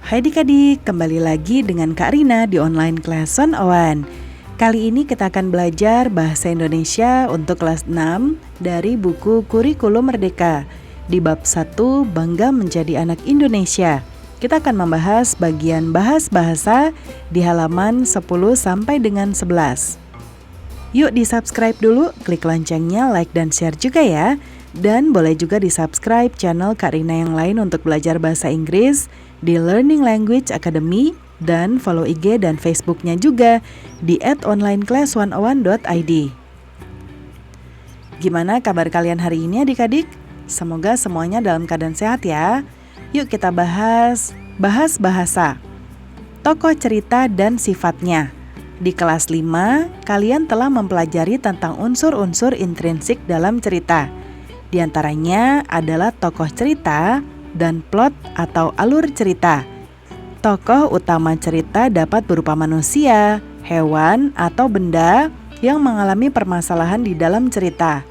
Hai adik-adik, kembali lagi dengan Kak Rina di online class 101. Kali ini kita akan belajar bahasa Indonesia untuk kelas 6 dari buku Kurikulum Merdeka. Di bab 1, Bangga Menjadi Anak Indonesia. Kita akan membahas bagian bahas bahasa di halaman 10 sampai dengan 11. Yuk di-subscribe dulu, klik loncengnya, like dan share juga ya. Dan boleh juga di-subscribe channel Kak Rina yang lain untuk belajar bahasa Inggris di Learning Language Academy, dan follow IG dan Facebooknya juga di @onlineclass101.id. Gimana kabar kalian hari ini adik-adik? Semoga semuanya dalam keadaan sehat ya. Yuk kita bahas bahasa. Tokoh cerita dan sifatnya. Di kelas 5, kalian telah mempelajari tentang unsur-unsur intrinsik dalam cerita. Di antaranya adalah tokoh cerita dan plot atau alur cerita. Tokoh utama cerita dapat berupa manusia, hewan, atau benda yang mengalami permasalahan di dalam cerita.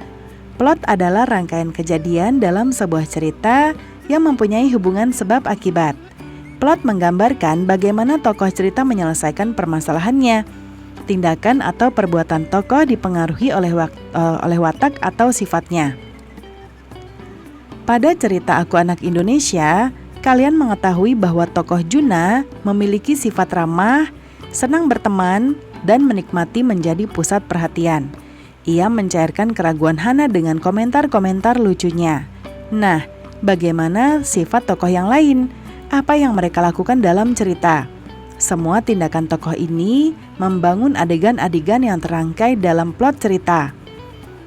Plot adalah rangkaian kejadian dalam sebuah cerita yang mempunyai hubungan sebab akibat. Plot menggambarkan bagaimana tokoh cerita menyelesaikan permasalahannya. Tindakan atau perbuatan tokoh dipengaruhi oleh watak atau sifatnya. Pada cerita Aku Anak Indonesia, kalian mengetahui bahwa tokoh Juna memiliki sifat ramah, senang berteman, dan menikmati menjadi pusat perhatian. Ia mencairkan keraguan Hana dengan komentar-komentar lucunya. Nah, bagaimana sifat tokoh yang lain? Apa yang mereka lakukan dalam cerita? Semua tindakan tokoh ini membangun adegan-adegan yang terangkai dalam plot cerita.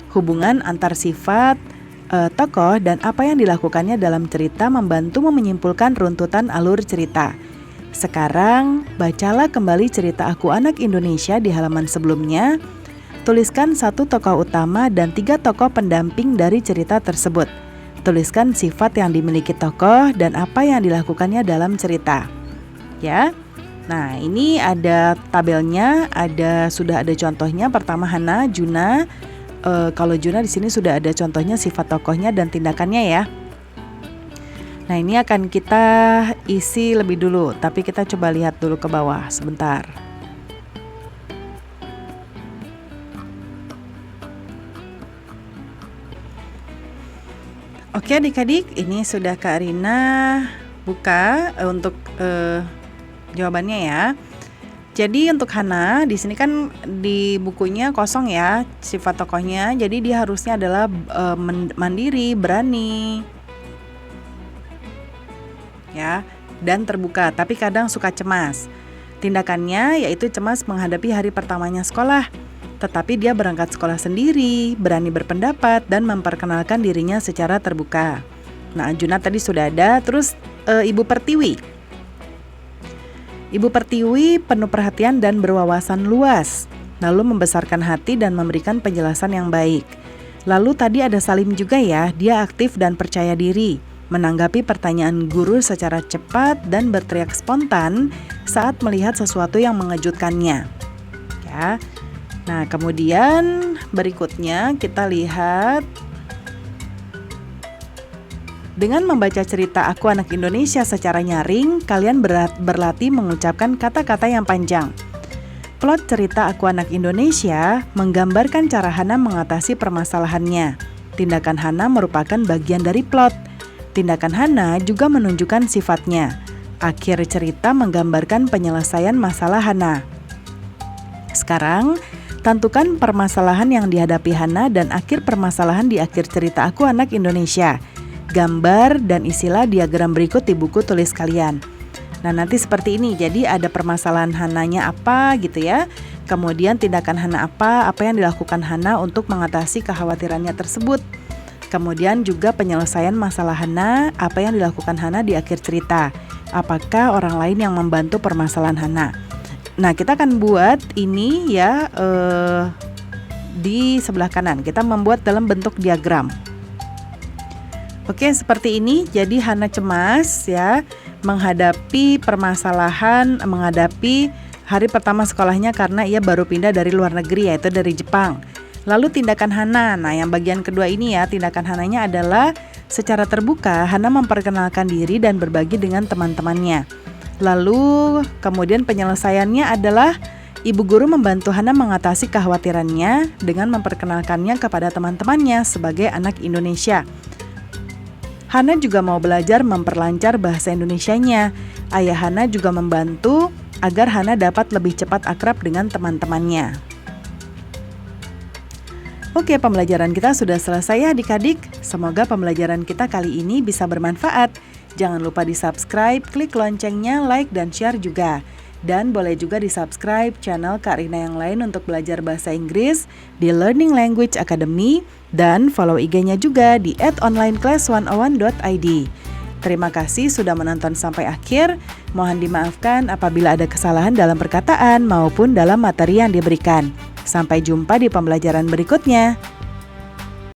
Hubungan antar sifat tokoh dan apa yang dilakukannya dalam cerita membantu menyimpulkan runtutan alur cerita. Sekarang, bacalah kembali cerita Aku Anak Indonesia di halaman sebelumnya. Tuliskan 1 tokoh utama dan 3 tokoh pendamping dari cerita tersebut. Tuliskan sifat yang dimiliki tokoh dan apa yang dilakukannya dalam cerita. Ya. Nah, ini ada tabelnya, sudah ada contohnya. Pertama Hana, Juna. Kalau Juna di sini sudah ada contohnya sifat tokohnya dan tindakannya ya. Nah, ini akan kita isi lebih dulu, tapi kita coba lihat dulu ke bawah sebentar. Oke adik-adik, ini sudah Kak Rina buka untuk jawabannya ya. Jadi untuk Hana di sini kan di bukunya kosong ya sifat tokohnya. Jadi dia harusnya adalah mandiri, berani, ya, dan terbuka. Tapi kadang suka cemas. Tindakannya yaitu cemas menghadapi hari pertamanya sekolah. Tetapi dia berangkat sekolah sendiri, berani berpendapat dan memperkenalkan dirinya secara terbuka. Nah, Juna tadi sudah ada. Terus Ibu Pertiwi. Ibu Pertiwi penuh perhatian dan berwawasan luas, lalu membesarkan hati dan memberikan penjelasan yang baik. Lalu tadi ada Salim juga ya, dia aktif dan percaya diri, menanggapi pertanyaan guru secara cepat dan berteriak spontan saat melihat sesuatu yang mengejutkannya. Ya. Nah, kemudian berikutnya kita lihat. Dengan membaca cerita Aku Anak Indonesia secara nyaring, kalian berlatih mengucapkan kata-kata yang panjang. Plot cerita Aku Anak Indonesia menggambarkan cara Hana mengatasi permasalahannya. Tindakan Hana merupakan bagian dari plot. Tindakan Hana juga menunjukkan sifatnya. Akhir cerita menggambarkan penyelesaian masalah Hana. Sekarang, tentukan permasalahan yang dihadapi Hana dan akhir permasalahan di akhir cerita Aku Anak Indonesia. Gambar dan isilah diagram berikut di buku tulis kalian. Nah, nanti seperti ini. Jadi ada permasalahan Hananya apa gitu ya. Kemudian tindakan Hana apa yang dilakukan Hana untuk mengatasi kekhawatirannya tersebut. Kemudian juga penyelesaian masalah Hana, apa yang dilakukan Hana di akhir cerita. Apakah orang lain yang membantu permasalahan Hana. Nah, kita akan buat ini ya di sebelah kanan. Kita membuat dalam bentuk diagram. Oke, seperti ini. Jadi Hana cemas ya, menghadapi permasalahan, menghadapi hari pertama sekolahnya karena ia baru pindah dari luar negeri, yaitu dari Jepang. Lalu tindakan Hana. Nah, yang bagian kedua ini ya, tindakan Hananya adalah secara terbuka Hana memperkenalkan diri dan berbagi dengan teman-temannya. Lalu kemudian penyelesaiannya adalah ibu guru membantu Hana mengatasi kekhawatirannya dengan memperkenalkannya kepada teman-temannya sebagai anak Indonesia. Hana juga mau belajar memperlancar bahasa Indonesianya. Ayah Hana juga membantu agar Hana dapat lebih cepat akrab dengan teman-temannya. Oke, pembelajaran kita sudah selesai ya adik-adik. Semoga pembelajaran kita kali ini bisa bermanfaat. Jangan lupa di-subscribe, klik loncengnya, like, dan share juga. Dan boleh juga di-subscribe channel Kak Rina yang lain untuk belajar bahasa Inggris di Learning Language Academy dan follow IG-nya juga di @onlineclass101.id. Terima kasih sudah menonton sampai akhir. Mohon dimaafkan apabila ada kesalahan dalam perkataan maupun dalam materi yang diberikan. Sampai jumpa di pembelajaran berikutnya.